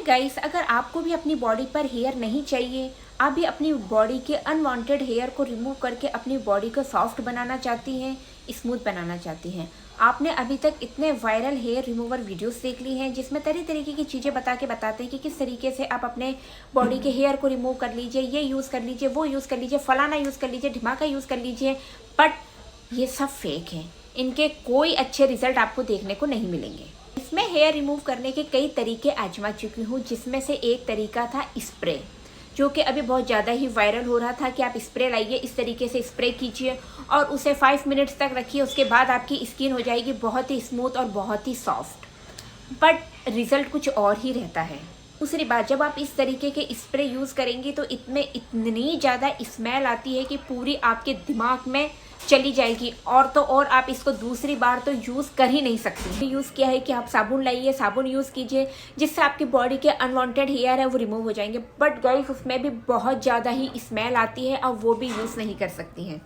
Guys, अगर आपको भी अपनी बॉडी पर हेयर नहीं चाहिए, आप भी अपनी बॉडी के अनवांटेड हेयर को रिमूव करके अपनी बॉडी को सॉफ्ट बनाना चाहती हैं, स्मूथ बनाना चाहती हैं, आपने अभी तक इतने वायरल हेयर रिमूवर वीडियोस देख ली हैं जिसमें तरह तरीके की चीज़ें बताते हैं कि किस तरीके से आप अपने बॉडी के हेयर को रिमूव कर लीजिए, ये यूज़ कर लीजिए, वो यूज़ कर लीजिए, फलाना यूज़ कर लीजिए, ढिमाका यूज़ कर लीजिए। बट ये सब फेक हैं, इनके कोई अच्छे रिजल्ट आपको देखने को नहीं मिलेंगे। इसमें हेयर रिमूव करने के कई तरीके आजमा चुकी हूँ, जिसमें से एक तरीका था स्प्रे, जो कि अभी बहुत ज़्यादा ही वायरल हो रहा था कि आप स्प्रे लाइए, इस तरीके से स्प्रे कीजिए और उसे 5 मिनट्स तक रखिए, उसके बाद आपकी स्किन हो जाएगी बहुत ही स्मूथ और बहुत ही सॉफ्ट। बट रिज़ल्ट कुछ और ही रहता है। दूसरी बात, जब आप इस तरीके के स्प्रे यूज़ करेंगी तो इसमें इतनी ज़्यादा स्मेल आती है कि पूरी आपके दिमाग में चली जाएगी, और तो और आप इसको दूसरी बार तो यूज़ कर ही नहीं सकती। यूज़ किया है कि आप साबुन लाइए, साबुन यूज़ कीजिए, जिससे आपकी बॉडी के अनवांटेड हेयर है वो रिमूव हो जाएंगे। बट गाइस, उसमें भी बहुत ज़्यादा ही स्मेल आती है और वो भी यूज़ नहीं कर सकती हैं।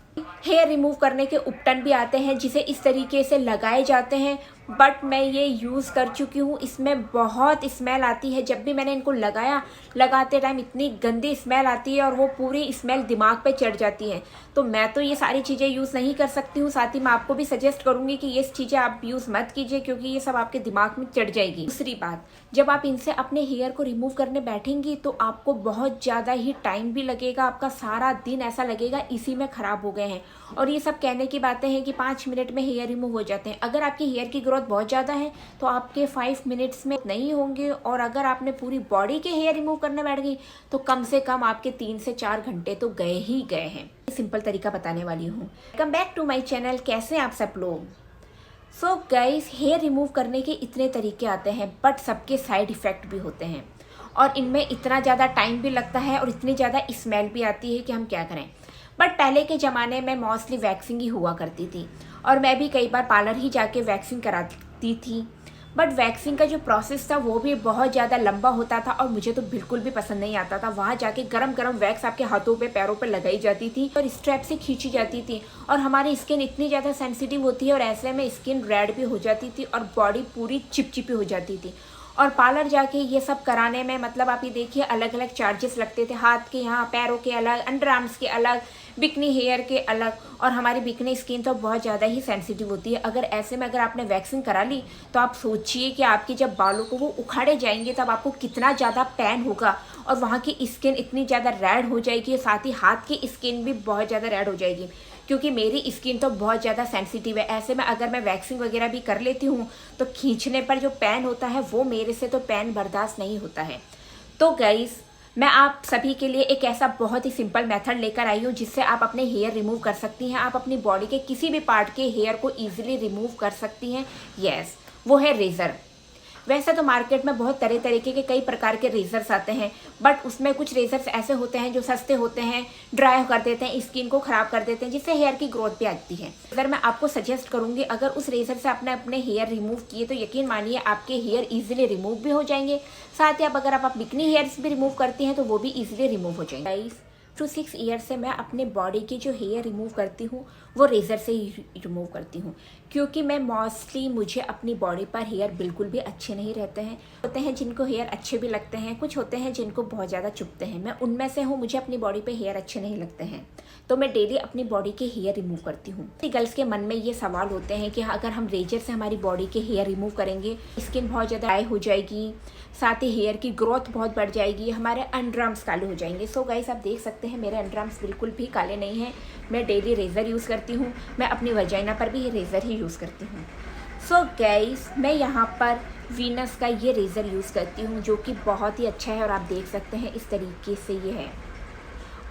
हेयर रिमूव करने के उपटन भी आते हैं जिसे इस तरीके से लगाए जाते हैं, बट मैं ये यूज़ कर चुकी हूँ, इसमें बहुत स्मेल आती है। जब भी मैंने इनको लगाते टाइम इतनी गंदी स्मेल आती है और वो पूरी स्मेल दिमाग पे चढ़ जाती है। तो मैं तो ये सारी चीज़ें यूज़ नहीं कर सकती हूँ। साथ ही मैं आपको भी सजेस्ट करूँगी कि ये चीज़ें आप यूज़ मत कीजिए, क्योंकि ये सब आपके दिमाग में चढ़ जाएगी। दूसरी बात, जब आप इनसे अपने हेयर को रिमूव करने बैठेंगी तो आपको बहुत ज़्यादा ही टाइम भी लगेगा, आपका सारा दिन ऐसा लगेगा इसी में ख़राब हो गए हैं। और ये सब कहने की बातें हैं कि 5 मिनट में हेयर रिमूव हो जाते हैं। अगर आपकी हेयर की ग्रोथ बहुत ज़्यादा है तो आपके 5 मिनट्स में नहीं होंगे, और अगर आपने पूरी बॉडी के हेयर रिमूव करने बैठ गई तो कम से कम आपके 3 से 4 घंटे तो गए ही गए हैं। सिंपल तरीका बताने वाली हूँ। Welcome back to my channel. कैसे आप सब लोग? सो गाइस, हेयर रिमूव करने के इतने तरीके आते हैं, बट सबके साइड इफ़ेक्ट भी होते हैं और इनमें इतना ज़्यादा टाइम भी लगता है और इतनी ज़्यादा स्मेल भी आती है कि हम क्या करें। बट पहले के ज़माने में मोस्टली वैक्सिंग ही हुआ करती थी और मैं भी कई बार पार्लर ही जाके वैक्सिंग कराती थी। बट वैक्सिंग का जो प्रोसेस था वो भी बहुत ज़्यादा लंबा होता था और मुझे तो बिल्कुल भी पसंद नहीं आता था। वहाँ जाके गरम गरम वैक्स आपके हाथों पे, पैरों पे लगाई जाती थी और स्ट्रैप से खींची जाती थी, और हमारी स्किन इतनी ज़्यादा सेंसिटिव होती है और ऐसे में स्किन रेड भी हो जाती थी और बॉडी पूरी चिपचिपी हो जाती थी। और पार्लर जाके ये सब कराने में मतलब आप ये देखिए अलग अलग चार्जेस लगते थे। हाथ के यहाँ, पैरों के अलग, अंडर आर्म्स के अलग, बिकनी हेयर के अलग, और हमारी बिकनी स्किन तो बहुत ज़्यादा ही सेंसिटिव होती है। अगर ऐसे में अगर आपने वैक्सिंग करा ली तो आप सोचिए कि आपकी जब बालों को वो उखाड़े जाएंगे तब आपको कितना ज़्यादा पेन होगा, और वहाँ की स्किन इतनी ज़्यादा रेड हो जाएगी, साथ ही हाथ की स्किन भी बहुत ज़्यादा रेड हो जाएगी, क्योंकि मेरी स्किन तो बहुत ज़्यादा सेंसिटिव है। ऐसे में अगर मैं वैक्सिंग वगैरह भी कर लेती हूँ तो खींचने पर जो पेन होता है वो मेरे से तो पेन बर्दाश्त नहीं होता है। तो गाइस, मैं आप सभी के लिए एक ऐसा बहुत ही सिंपल मेथड लेकर आई हूँ जिससे आप अपने हेयर रिमूव कर सकती हैं। आप अपनी बॉडी के किसी भी पार्ट के हेयर को ईजिली रिमूव कर सकती हैं। यस, वो है रेज़र। वैसे तो मार्केट में बहुत तरह तरीके के कई प्रकार के रेजर्स आते हैं, बट उसमें कुछ रेजर्स ऐसे होते हैं जो सस्ते होते हैं, ड्राई कर देते हैं, स्किन को ख़राब कर देते हैं, जिससे हेयर की ग्रोथ भी आती है। अगर मैं आपको सजेस्ट करूंगी, अगर उस रेजर से आपने अपने हेयर रिमूव किए तो यकीन मानिए आपके हेयर इजीली रिमूव भी हो जाएंगे। साथ ही अगर आप बिकनी हेयर्स भी रिमूव करती हैं तो वो भी ईजिली रिमूव हो जाएंगे। टू 6 ईयर से मैं अपने बॉडी की जो हेयर रिमूव करती हूँ वो रेज़र से ही रिमूव करती हूँ, क्योंकि मैं मोस्टली मुझे अपनी बॉडी पर हेयर बिल्कुल भी अच्छे नहीं रहते हैं। होते हैं जिनको हेयर अच्छे भी लगते हैं, कुछ होते हैं जिनको बहुत ज़्यादा चुभते हैं। मैं उनमें से हूँ। मुझे अपनी बॉडी पे हेयर अच्छे नहीं लगते हैं तो मैं डेली अपनी बॉडी के हेयर रिमूव करती हूँ। गर्ल्स के मन में ये सवाल होते हैं कि अगर हम रेजर से हमारी बॉडी के हेयर रिमूव करेंगे, स्किन बहुत ज़्यादा ड्राई हो जाएगी, साथ ही हेयर की ग्रोथ बहुत बढ़ जाएगी, हमारे अंडर आर्म्स काले हो जाएंगे। सो गाइस, आप देख सकते हैं मेरे अंडर आर्म्स बिल्कुल भी काले नहीं हैं। मैं डेली रेज़र यूज़ करती हूँ। मैं अपनी वजाइना पर भी ये रेज़र ही यूज़ करती हूँ। सो गाइस, मैं यहाँ पर वीनस का ये रेज़र यूज़ करती हूँ जो कि बहुत ही अच्छा है, और आप देख सकते हैं इस तरीके से ये है,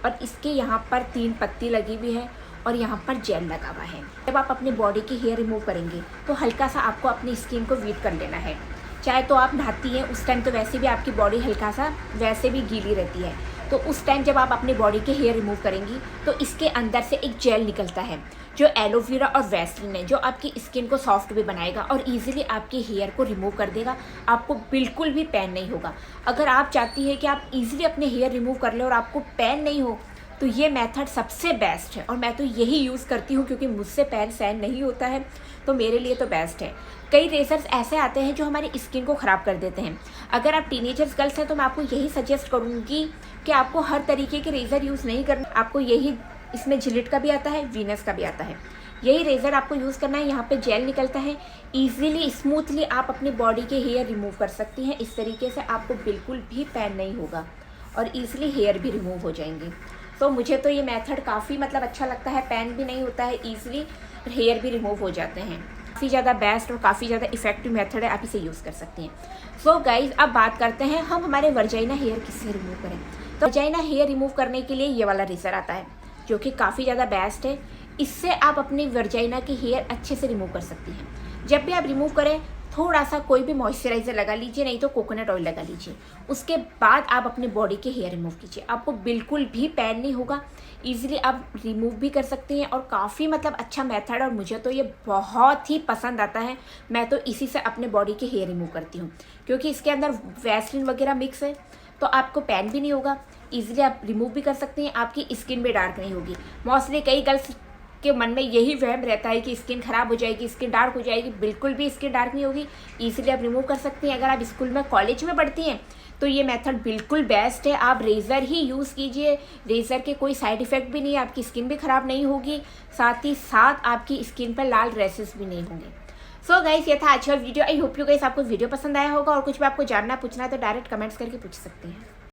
और इसके यहाँ पर 3 पत्ती लगी हुई है और यहाँ पर जेल लगा हुआ है। जब आप अपनी बॉडी की हेयर रिमूव करेंगे तो हल्का सा आपको अपनी स्किन को वीट कर लेना है। चाहे तो आप नहाती हैं उस टाइम तो वैसे भी आपकी बॉडी हल्का सा वैसे भी गीली रहती है, तो उस टाइम जब आप अपनी बॉडी के हेयर रिमूव करेंगी तो इसके अंदर से एक जेल निकलता है जो एलोवेरा और वैसलीन है, जो आपकी स्किन को सॉफ्ट भी बनाएगा और इजीली आपके हेयर को रिमूव कर देगा। आपको बिल्कुल भी पेन नहीं होगा। अगर आप चाहती हैं कि आप इजीली अपने हेयर रिमूव कर लें और आपको पेन नहीं हो तो ये मेथड सबसे बेस्ट है और मैं तो यही यूज़ करती हूँ क्योंकि मुझसे पेन सहन नहीं होता है, तो मेरे लिए तो बेस्ट है। कई रेजर्स ऐसे आते हैं जो हमारी स्किन को ख़राब कर देते हैं। अगर आप टीनेजर्स गर्ल्स हैं तो मैं आपको यही सजेस्ट करूँगी कि आपको हर तरीके के रेज़र यूज़ नहीं करना। आपको यही, इसमें जिलेट का भी आता है, वीनस का भी आता है, यही रेज़र आपको यूज़ करना है। यहाँ पे जेल निकलता है, ईजिली स्मूथली आप अपनी बॉडी के हेयर रिमूव कर सकती हैं। इस तरीके से आपको बिल्कुल भी पेन नहीं होगा और ईजिली हेयर भी रिमूव हो जाएंगे। तो मुझे तो ये मेथड काफ़ी मतलब अच्छा लगता है, पेन भी नहीं होता है, ईजिली हेयर भी रिमूव हो जाते हैं। काफ़ी ज़्यादा बेस्ट और काफ़ी ज़्यादा इफेक्टिव मेथड है, आप इसे यूज़ कर सकती हैं। सो गाइज, अब बात करते हैं हम हमारे वर्जाइना हेयर किससे रिमूव करें। तो वर्जाइना हेयर रिमूव करने के लिए ये वाला रेज़र आता है जो कि काफ़ी ज़्यादा बेस्ट है। इससे आप अपनी वर्जाइना की हेयर अच्छे से रिमूव कर सकती हैं। जब भी आप रिमूव करें थोड़ा सा कोई भी मॉइस्चराइज़र लगा लीजिए, नहीं तो कोकोनट ऑयल लगा लीजिए। उसके बाद आप अपने बॉडी के हेयर रिमूव कीजिए, आपको बिल्कुल भी पेन नहीं होगा, ईजिली आप रिमूव भी कर सकती हैं और काफ़ी मतलब अच्छा मेथड है और मुझे तो ये बहुत ही पसंद आता है। मैं तो इसी से अपने बॉडी के हेयर रिमूव करती हूँ क्योंकि इसके अंदर वैसलीन वगैरह मिक्स है, तो आपको पेन भी नहीं होगा, ईजिली आप रिमूव भी कर सकती हैं, आपकी स्किन भी डार्क नहीं होगी। मोस्टली कई गर्ल्स के मन में यही वहम रहता है कि स्किन खराब हो जाएगी, स्किन डार्क हो जाएगी, बिल्कुल भी स्किन डार्क नहीं होगी, ईजिली आप रिमूव कर सकती हैं। अगर आप स्कूल में कॉलेज में पढ़ती हैं तो ये मेथड बिल्कुल बेस्ट है, आप रेज़र ही यूज़ कीजिए। रेज़र के कोई साइड इफ़ेक्ट भी नहीं है, आपकी स्किन भी ख़राब नहीं होगी, साथ ही साथ आपकी स्किन पर लाल रैसेस भी नहीं होंगे। सो गाइस, ये था आज का video. I hope you guys आपको वीडियो पसंद आया होगा और कुछ भी आपको जानना पूछना है तो डायरेक्ट कमेंट्स करके पूछ सकते हैं।